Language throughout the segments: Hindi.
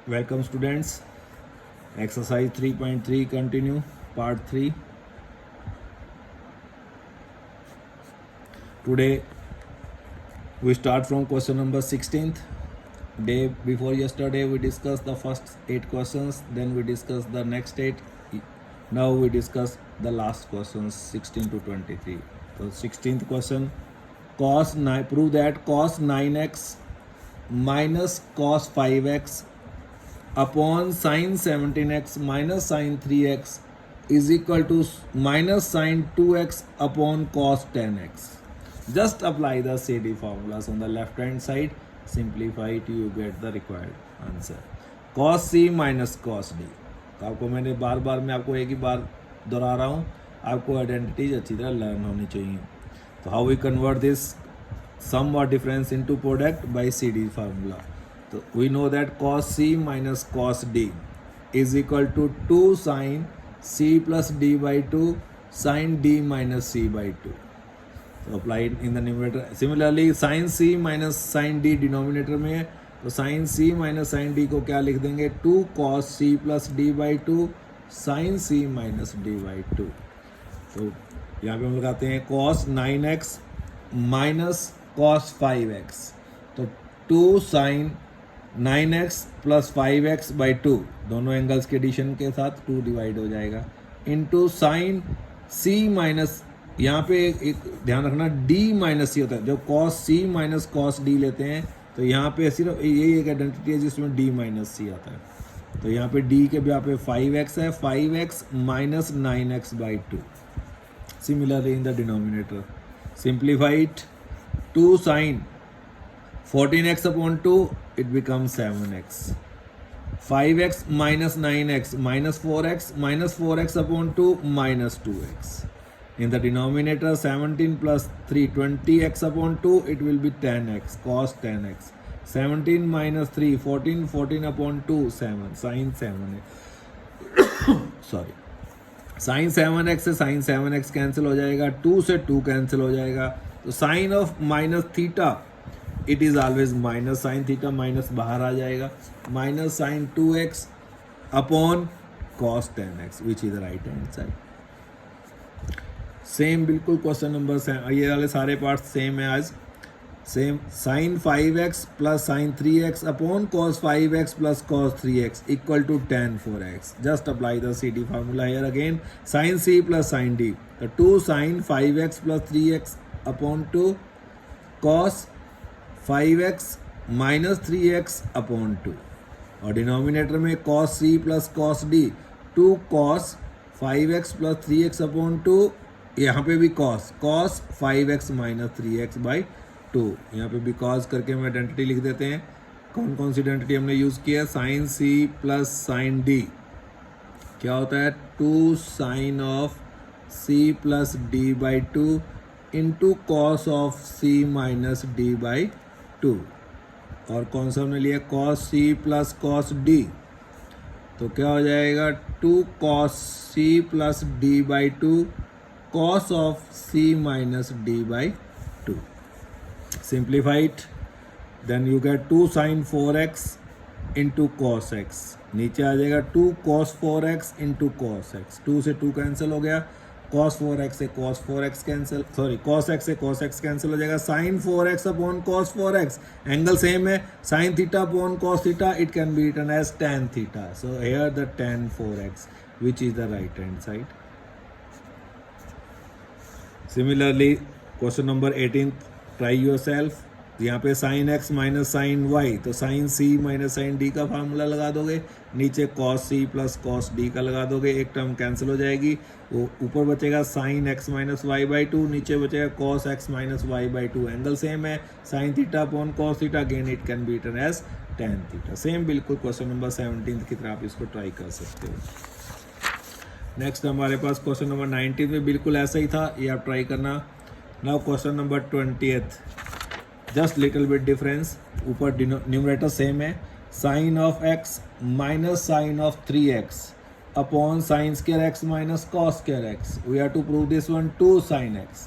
Welcome students. Exercise 3.3 continue part 3. Today we start from question number 16th. Day before yesterday we discussed the first 8 questions, then we discussed the next 8. Now we discuss the last questions 16 to 23. So 16th question, prove that cos 9x minus cos 5x upon sin 17x minus sin 3x is equal to minus sin 2x upon cos 10x. Just apply the CD formulas on the left hand side, simplify it, you get the required answer. Cos C minus cos D. तो आपको मैंने बार बार मैं आपको एक ही बार दोहरा रहा हूँ, आपको आइडेंटिटीज अच्छी तरह लर्न होनी चाहिए. तो how we convert this sum और difference into product by CD formula. तो we know that cos C minus cos D is equal to 2 sin C plus D by 2 sin D minus C by 2. So apply it in the numerator. Similarly sin C minus sin D denominator में है, तो sin C minus sin D को क्या लिख देंगे, 2 cos C plus D by 2 sin C minus D by 2. तो यहाँ पे हम लगाते हैं cos 9x minus cos 5x. तो 2 sin 9x plus 5x by 2, दोनों एंगल्स के एडिशन के साथ 2 डिवाइड हो जाएगा, इंटू साइन C माइनस, यहाँ पे एक ध्यान रखना D माइनस C होता है. जब cos C minus cos D लेते हैं तो यहाँ पे सिर्फ यही एक आइडेंटिटी है जिसमें D माइनस C आता है. तो यहाँ पे D के यहाँ पे 5x है, 5x minus 9x by 2. Similarly in the denominator simplify it, 2 sine 14x upon 2, it becomes 7x. 5x minus 9x minus 4x upon 2 minus 2x. In the denominator 17 plus 3 20x upon 2, it will be 10x cos 10x. 17 minus 3 14 upon 2 7 sin 7x. Sorry, sin 7x से sin 7x कैंसिल हो जाएगा, 2 से 2 कैंसिल हो जाएगा. तो sine of minus theta, it is always minus sine theta, minus बाहर आ जाएगा, minus sine 2x upon cos 10x which is the right hand side. Same बिल्कुल क्वेश्चन नंबर, ये वाले सारे पार्ट सेम है आज. Same sine 5x plus sine 3x upon cos 5x plus cos 3x equal to tan 4x. Just apply the CD formula here again, sine C plus sine D. तो 2 sine 5x plus 3x upon 2 cos 5x minus 3x upon 2, और डिनोमिनेटर में cos C plus cos D, 2 cos 5x plus 3x upon 2, यहाँ पे भी cos 5x minus 3x by 2. यहाँ पे भी cos करके हम आइडेंटिटी लिख देते हैं. कौन कौन सी आइडेंटिटी हमने यूज़ किया है, sine C plus sine D क्या होता है, 2 sine of C plus D by 2 into cos of C minus D by 2. और कौन सा हमने लिया, cos C plus cos D, तो क्या हो जाएगा, 2 cos C plus D by 2 cos of C minus D by 2. Simplified, then you get 2 sine 4x into cos x. नीचे आ जाएगा 2 cos 4x into cos x. 2 से 2 कैंसिल हो गया, cos 4x से cos 4x cancel, sorry cos x से cos x कैंसिल हो जाएगा, sin 4x upon cos 4x, angle same है, sin theta upon cos theta, it can be written as tan theta. So here the tan 4x which is the right hand side. Similarly question number 18, try yourself. यहाँ पे sine x minus sine y, तो sine C minus sine D का फार्मूला लगा दोगे, नीचे cos C plus cos D का लगा दोगे, एक टर्म कैंसिल हो जाएगी, वो ऊपर बचेगा sine x minus y by 2, नीचे बचेगा cos x minus y by 2, angle same है, sine theta upon cos theta, again it can be written as tan theta. Same बिल्कुल क्वेश्चन नंबर 17 की तरह आप इसको ट्राई कर सकते हो. नेक्स्ट हमारे पास क्वेश्चन नंबर 19 में बिल्कुल ऐसा ही था, ये आप ट्राई करना. Now question number 20th, just little bit difference. ऊपर न्यूमरेटर सेम है, sine of x minus sine of 3x upon sine square x minus cos square x. We have to prove this one, 2 sin x.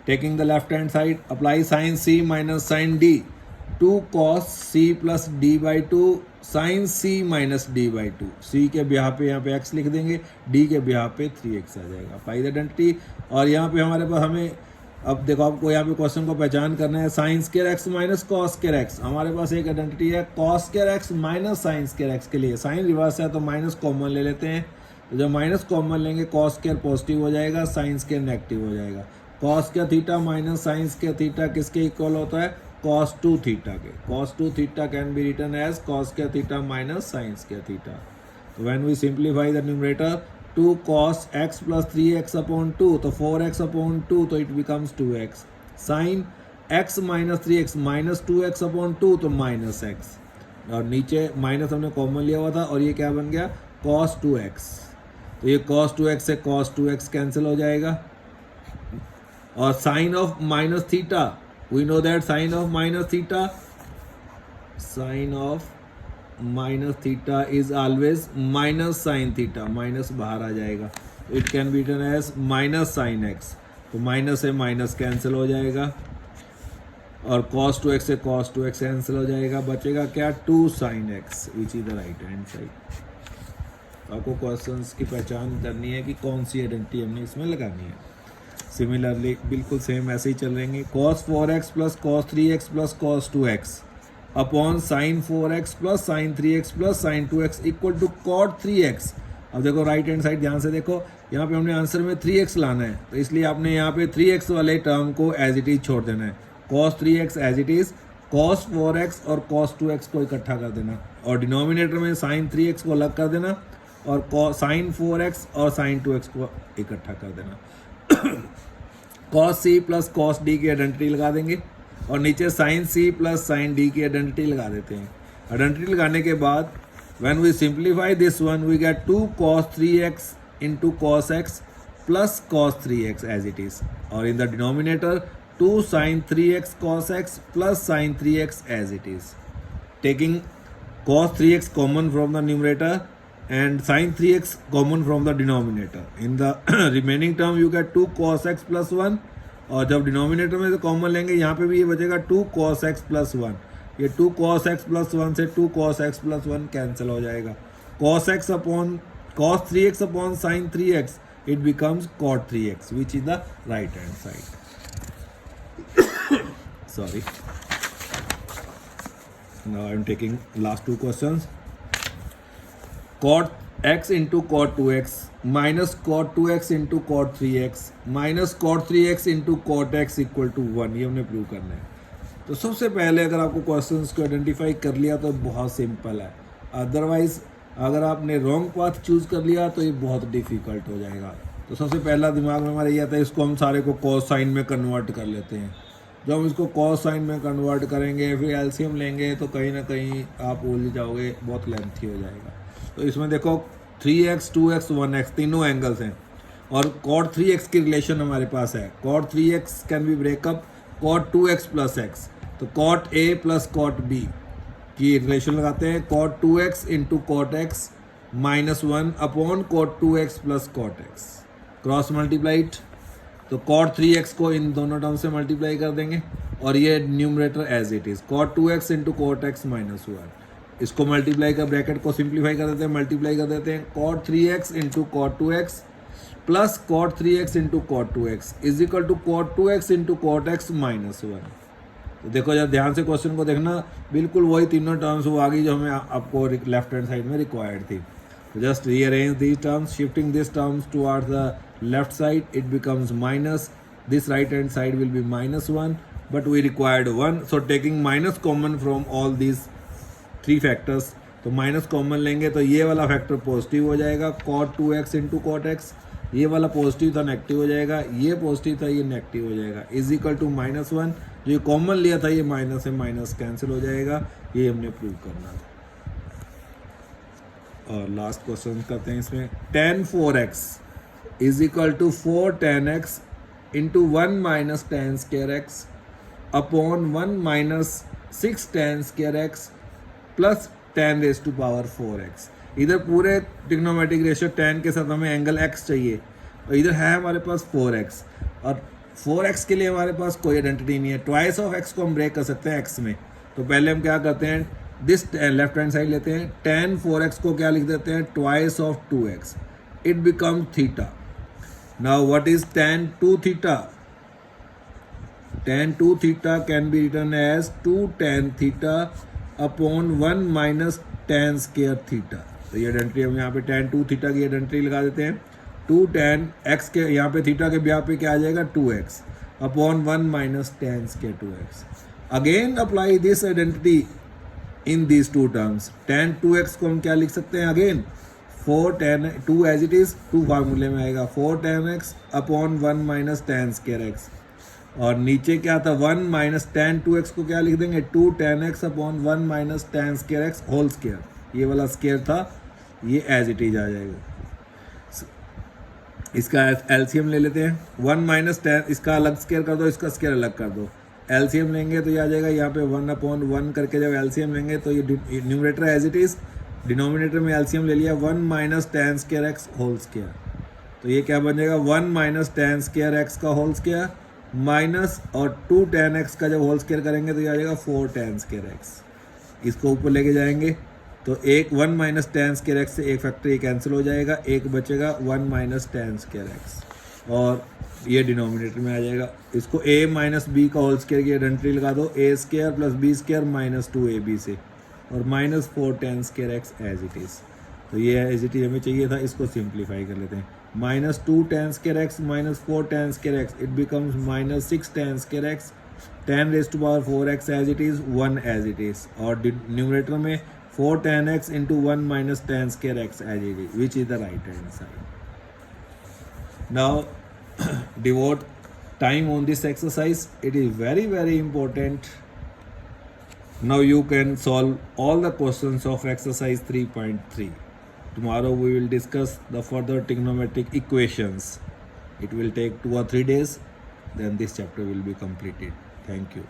Taking the left hand side, apply sine C minus sine D, 2 cos C plus D by 2 sine C minus D by two, C के ब्याह पे यहाँ पे एक्स लिख देंगे, डी के ब्याह पे 3x आ जाएगा, पाई द आइडेंटिटी। और यहाँ पे हमारे पास हमें अब देखो आपको यहाँ पे क्वेश्चन को पहचान करना है, sine square x minus cos square x. हमारे पास एक आइडेंटिटी है cos square x minus sine square x के लिए, साइन रिवर्स है तो माइनस कॉमन ले लेते हैं, तो जब माइनस कॉमन लेंगे कॉस स्क्वायर पॉजिटिव हो जाएगा, साइन स्क्वायर नेगेटिव हो जाएगा। Cos square theta minus sine square theta किसके इक्वल होता है, cos 2 थीटा के। cos 2 theta can be written as cos square theta minus sine square theta. तो when we simplify the numerator 2 cos x plus 3x upon 2, तो 4x upon 2, तो it becomes 2x। Sine x minus 3x minus 2x upon 2, तो माइनस x, और नीचे माइनस हमने कॉमन लिया हुआ था और ये क्या बन गया cos 2x। तो ये cos 2x से cos 2x कैंसिल हो जाएगा। और sine of minus theta, we know that sine of minus theta is always minus sin theta, minus बाहर आ जाएगा, it can be written as minus sin x, तो माइनस से माइनस कैंसिल हो जाएगा और cos 2x से cos 2x कैंसिल हो जाएगा, बचेगा क्या 2 sin x which is the right hand side. आपको क्वेश्चंस की पहचान करनी है कि कौन सी आइडेंटिटी हमने इसमें लगानी है। सिमिलरली बिल्कुल सेम ऐसे ही चल रहेंगे, cos 4x plus cos 3x plus cos 2x upon sine 4x plus sine 3x plus sine 2x equal to cot 3x। अब देखो राइट हैंड साइड ध्यान से देखो, यहाँ पे हमने आंसर में 3x लाना है, तो इसलिए आपने यहाँ पे 3x वाले टर्म को एज इट इज छोड़ देना है, cos 3x as it is, cos 4x और cos 2x को इकट्ठा कर देना, और डिनोमिनेटर में साइन 3x को अलग कर देना और साइन 4x और साइन 2x को इकट्ठा कर देना। cos c plus cos d की आइडेंटिटी लगा देंगे और नीचे sine c plus sine d की आइडेंटिटी लगा देते हैं। आइडेंटिटी लगाने के बाद when we simplify this one we get 2 cos 3x into cos x plus cos 3x as it is, और in the denominator 2 sin 3x cos x प्लस sin 3x as it is, taking cos 3x common from the numerator and sin 3x common from the denominator. In the remaining term you get 2 cos x plus 1, और जब डिनोमिनेटर में से कॉमन लेंगे यहाँ पे भी ये बचेगा 2 cos x plus 1, ये 2 cos x plus 1 से 2 cos x plus 1 कैंसिल हो जाएगा, cos 3x upon sin 3x it becomes cot 3x which is the right hand side. Sorry, now I am taking last two questions. cot x into cot 2x minus cot 2x into cot 3x minus cot 3x into cot x equal to 1, ये हमने प्रूव करना है। तो सबसे पहले अगर आपको क्वेश्चंस को आइडेंटिफाई कर लिया तो बहुत सिंपल है, अदरवाइज अगर आपने रॉन्ग पाथ चूज़ कर लिया तो ये बहुत डिफ़िकल्ट हो जाएगा। तो सबसे पहला दिमाग में हमारा ये आता है, इसको हम सारे को कॉस साइन में कन्वर्ट कर लेते हैं। जब हम इसको कॉस साइन में कन्वर्ट करेंगे फिर एलसीएम लेंगे तो कहीं ना कहीं आप उलझ जाओगे, बहुत लेंथी हो जाएगा। तो इसमें देखो 3x 2x 1x तीनों एंगल्स हैं और cot 3x की रिलेशन हमारे पास है, cot 3x can be breakup cot 2x plus x, तो cot a plus cot b की रिलेशन लगाते हैं, cot 2x into cot x minus 1 upon cot 2x plus cot x, cross multiplied, तो cot 3x को इन दोनों टर्म से मल्टीप्लाई कर देंगे और ये numerator as it is cot 2x into cot x minus 1, इसको मल्टीप्लाई कर ब्रैकेट को सिंप्लीफाई कर देते हैं, मल्टीप्लाई कर देते हैं, cot 3x into cot 2x plus cot 3x into cot 2x is equal to cot 2x into cot x minus 1। तो देखो जब ध्यान से क्वेश्चन को देखना, बिल्कुल वही तीनों टर्म्स वो आ गई जो हमें आपको लेफ्ट हैंड साइड में रिक्वायर्ड थी। तो just rearrange these terms, shifting this terms towards the left side it becomes minus, this right hand side will be minus 1 but we required 1, so taking minus common from all these 3 factors, तो माइनस कॉमन लेंगे तो ये वाला फैक्टर पॉजिटिव हो जाएगा cot 2x into cot x, ये वाला पॉजिटिव था नेगेटिव हो जाएगा, ये पॉजिटिव था ये नेगेटिव हो जाएगा, इज इक्वल टू माइनस 1, जो ये कॉमन लिया था ये माइनस से माइनस कैंसिल हो जाएगा, ये हमने प्रूव करना था। और लास्ट क्वेश्चन करते हैं इसमें, tan 4x is equal to 4 tan x into 1 minus tan square x upon 1 minus 6 tan square x plus tan raise to power 4x। इधर पूरे ट्रिग्नोमेट्रिक रेशियो tan के साथ हमें एंगल x चाहिए और इधर है हमारे पास 4x, और 4x के लिए हमारे पास कोई आइडेंटिटी नहीं है, ट्वाइस ऑफ x को हम ब्रेक कर सकते हैं x में। तो पहले हम क्या करते हैं, दिस लेफ्ट हैंड साइड लेते हैं, tan 4x को क्या लिख देते हैं, twice of 2x, it become theta. Now what is tan 2 theta? tan 2 theta can be written as 2 tan theta upon 1 minus tan square theta. तो ये आइडेंटिटी हम यहाँ पे tan 2 थीटा की आइडेंटिटी लगा देते हैं. 2 tan x के यहाँ पे थीटा के ब्याह पे क्या आ जाएगा, 2x upon 1 minus tan square 2x. Again apply this identity in this two terms. tan 2x को हम क्या लिख सकते हैं, again 4 tan 2 as it is 2 फार्मूले में आएगा 4 tan x upon 1 minus tan square x. और नीचे क्या था, 1 माइनस tan 2x को क्या लिख देंगे, 2 tan x upon 1 minus tan square x whole square. ये वाला स्केयर था, ये एज इट इज आ जाएगा. इसका एलसीएम ले लेते हैं. 1 माइनस tan, इसका अलग स्केयर कर दो, इसका स्केयर अलग कर दो. एलसीएम लेंगे तो ये आ जाएगा यहाँ पे 1 अपॉन 1 करके. जब एलसीएम लेंगे तो ये numerator as it is, denominator में एलसीएम ले लिया 1 minus tan square x whole square. तो ये क्या बन जाएगा, 1 माइनस tan स्केयर x का होल स्केयर माइनस और 2 tan x का जब होल स्केयर करेंगे तो ये आ जाएगा 4 tan स्केयर x. इसको ऊपर लेके जाएंगे तो 1 माइनस tan स्केयर x से एक फैक्टर ये कैंसिल हो जाएगा, एक बचेगा 1 माइनस tan स्केयर x और ये डिनोमिनेटर में आ जाएगा. इसको a माइनस बी का होल स्केयर की आइडेंटिटी लगा दो, a square plus B square minus 2ab से और minus 4 tan square x as it is. तो ये एज इट इज हमें चाहिए था, इसको सिंप्लीफाई कर लेते हैं. Minus 2 tan square x minus 4 tan square x, it becomes minus 6 tan square x, tan raise to power 4x as it is, 1 as it is. और न्यूमरेटर में 4 tan x into 1 minus tan square x as it is, which is the right hand side. Now devote time on this exercise, it is very important. Now you can solve all the questions of exercise 3.3. Tomorrow we will discuss the further trigonometric equations. It will take 2 or 3 days, then this chapter will be completed. Thank you.